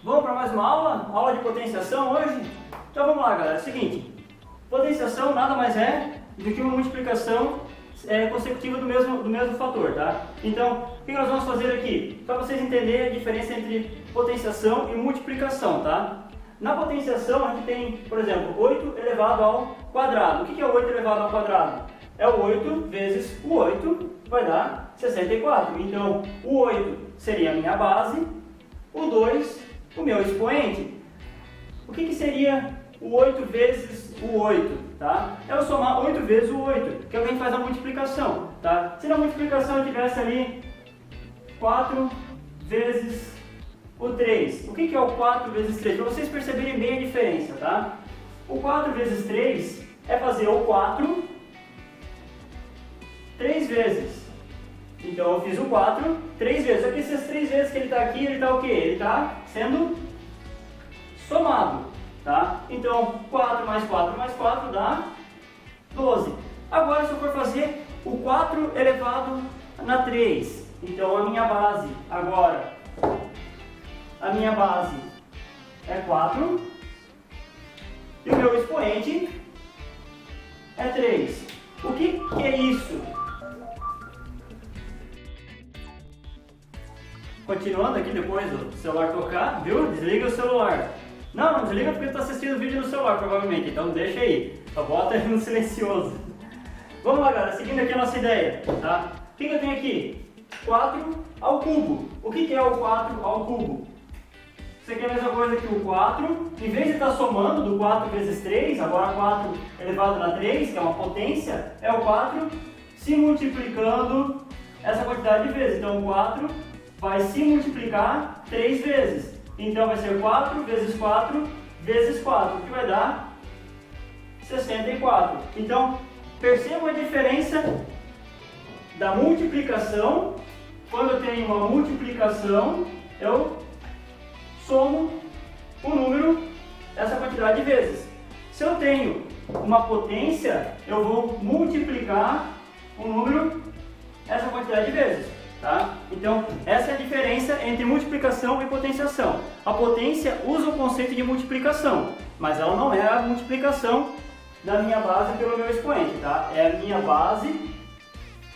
Vamos para mais uma aula de potenciação hoje? Então vamos lá, galera. É o seguinte, potenciação nada mais é do que uma multiplicação consecutiva do mesmo fator, tá? Então, o que nós vamos fazer aqui? Para vocês entenderem a diferença entre potenciação e multiplicação, tá? Na potenciação a gente tem, por exemplo, 8 elevado ao quadrado. O que é 8 elevado ao quadrado? É o 8 vezes o 8, vai dar 64. Então, o 8 seria a minha base, o 2 o meu expoente. O que seria o 8 vezes o 8? Tá? É eu somar 8 vezes o 8, que é o que a gente faz na multiplicação. Tá? Se na multiplicação eu tivesse ali 4 vezes o 3. O que é o 4 vezes 3? Para vocês perceberem bem a diferença. Tá? O 4 vezes 3 é fazer o 4 3 vezes. Então eu fiz o 4 3 vezes. Só que essas 3 vezes que ele está aqui, ele está o quê? Ele está sendo somado. Tá? Então 4 mais 4 mais 4 dá 12. Agora se eu for fazer o 4 elevado na 3, então a minha base agora, é 4 e o meu expoente é 3. O que é isso? Continuando aqui depois do celular tocar, viu? Desliga o celular. Não desliga porque está assistindo o vídeo no celular, provavelmente, então deixa aí. Só bota ele no silencioso. Vamos lá, galera, seguindo aqui a nossa ideia, tá? O que eu tenho aqui? 4 ao cubo. O que é o 4 ao cubo? Isso aqui é a mesma coisa que o 4. Em vez de estar somando do 4 vezes 3, agora 4 elevado na 3, que é uma potência, é o 4 se multiplicando essa quantidade de vezes. Então o 4 vai se multiplicar 3 vezes. Então vai ser 4 vezes 4 vezes 4, que vai dar 64. Então, percebam a diferença da multiplicação. Quando eu tenho uma multiplicação, eu somo o número, essa quantidade de vezes. Se eu tenho uma potência, eu vou multiplicar o número, essa quantidade de vezes. Tá? Então, essa é a diferença entre multiplicação e potenciação. A potência usa o conceito de multiplicação, mas ela não é a multiplicação da minha base pelo meu expoente. Tá? É a minha base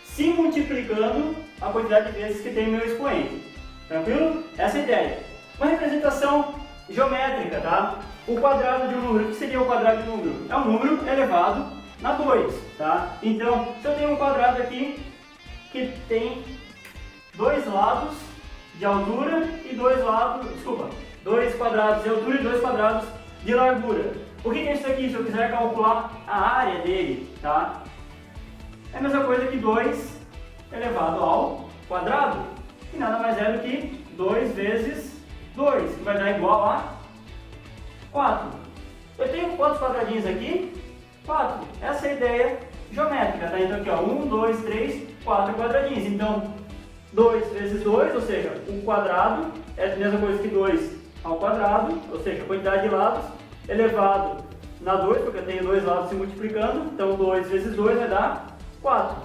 se multiplicando a quantidade de vezes que tem o meu expoente. Tranquilo? Essa é a ideia. Uma representação geométrica. Tá? O quadrado de um número. O que seria o quadrado de um número? É um número elevado na 2. Tá? Então, se eu tenho um quadrado aqui que tem dois lados de altura e dois quadrados de altura e 2 quadrados de largura. O que é isso aqui? Se eu quiser calcular a área dele, tá? É a mesma coisa que 2 elevado ao quadrado, que nada mais é do que 2 vezes 2, que vai dar igual a 4. Eu tenho quantos quadradinhos aqui? 4. Essa é a ideia geométrica, tá? Então aqui, ó, 1, 2, 3, 4 quadradinhos. Então 2 vezes 2, ou seja, o quadrado é a mesma coisa que 2 ao quadrado, ou seja, a quantidade de lados, elevado na 2, porque eu tenho dois lados se multiplicando, então 2 vezes 2 vai dar 4.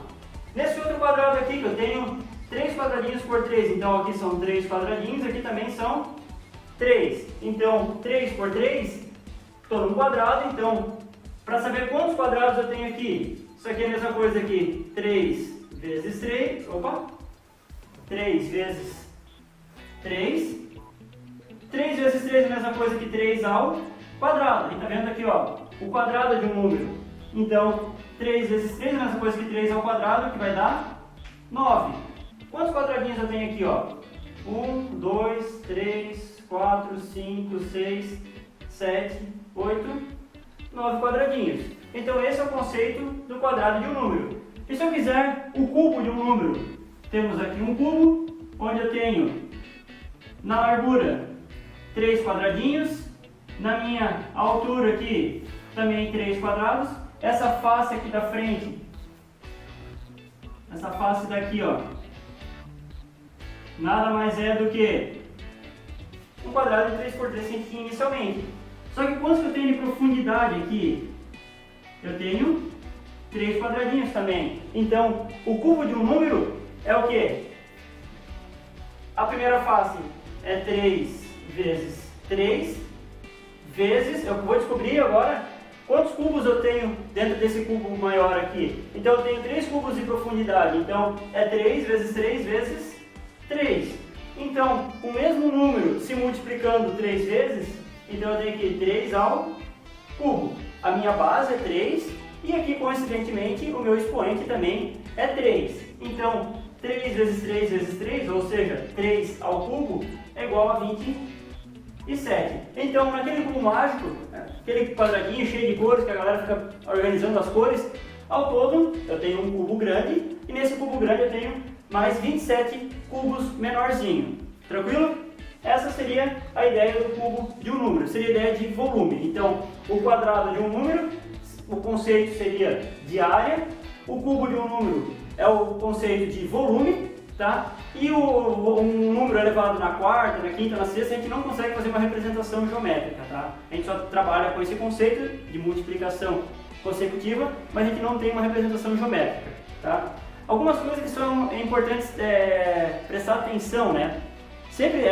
Nesse outro quadrado aqui, que eu tenho 3 quadradinhos por 3, então aqui são 3 quadradinhos, aqui também são 3. Então 3 por 3, estou num quadrado, então para saber quantos quadrados eu tenho aqui, isso aqui é a mesma coisa que 3 vezes 3, 3 vezes 3. 3 vezes 3 é a mesma coisa que 3 ao quadrado. A gente está vendo aqui, ó, o quadrado de um número. Então, 3 vezes 3 é a mesma coisa que 3 ao quadrado, que vai dar 9. Quantos quadradinhos eu tenho aqui, ó? 1, 2, 3, 4, 5, 6, 7, 8, 9 quadradinhos. Então, esse é o conceito do quadrado de um número. E se eu quiser o cubo de um número? Temos aqui um cubo, onde eu tenho na largura 3 quadradinhos, na minha altura aqui também 3 quadrados, essa face aqui da frente, essa face daqui, ó, nada mais é do que um quadrado de 3 por 3 que a gente tinha inicialmente. Só que quantos que eu tenho de profundidade aqui? Eu tenho 3 quadradinhos também. Então, o cubo de um número é o que? A primeira face é 3 vezes 3 vezes, eu vou descobrir agora quantos cubos eu tenho dentro desse cubo maior aqui. Então eu tenho 3 cubos de profundidade, então é 3 vezes 3 vezes 3. Então, o mesmo número se multiplicando 3 vezes, então eu tenho aqui 3 ao cubo. A minha base é 3 e aqui, coincidentemente, o meu expoente também é 3. Então, 3 vezes 3 vezes 3, ou seja, 3 ao cubo, é igual a 27. Então, naquele cubo mágico, aquele quadradinho cheio de cores que a galera fica organizando as cores, ao todo eu tenho um cubo grande e nesse cubo grande eu tenho mais 27 cubos menorzinho. Tranquilo? Essa seria a ideia do cubo de um número, seria a ideia de volume. Então, o quadrado de um número, o conceito seria de área, o cubo de um número é o conceito de volume, tá? E um número elevado na quarta, na quinta, na sexta, a gente não consegue fazer uma representação geométrica, tá? A gente só trabalha com esse conceito de multiplicação consecutiva, mas a gente não tem uma representação geométrica, tá? Algumas coisas que são importantes prestar atenção, né? Sempre,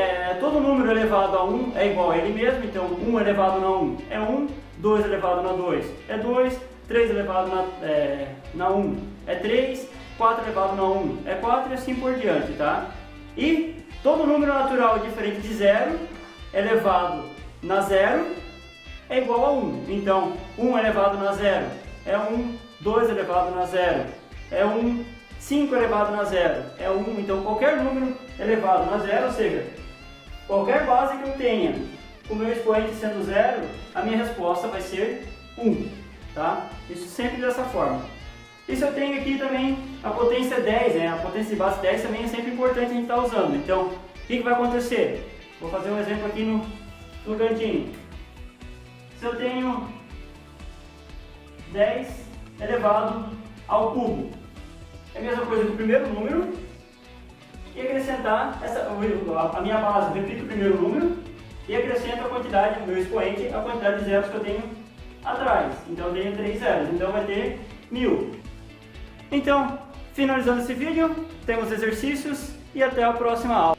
todo número elevado a 1 é igual a ele mesmo, então 1 elevado na 1 é 1, 2 elevado na 2 é 2, 3 elevado na 1 é 3, 4 elevado na 1 é 4 e assim por diante, tá? E todo número natural diferente de 0 elevado na 0 é igual a 1. Então, 1 elevado na 0 é 1, 2 elevado na 0 é 1, 5 elevado na 0 é 1. Então, qualquer número elevado na 0, ou seja, qualquer base que eu tenha com o meu expoente sendo 0, a minha resposta vai ser 1, tá? Isso sempre dessa forma. E se eu tenho aqui também a potência 10, né? A potência de base 10 também é sempre importante a gente estar usando. Então, o que vai acontecer? Vou fazer um exemplo aqui no cantinho. Se eu tenho 10 elevado ao cubo, é a mesma coisa que o primeiro número, e acrescentar a minha base, eu repito o primeiro número, e acrescento a quantidade, o meu expoente, a quantidade de zeros que eu tenho atrás. Então eu tenho 3 zeros, então vai ter 1000. Então, finalizando esse vídeo, temos exercícios e até a próxima aula.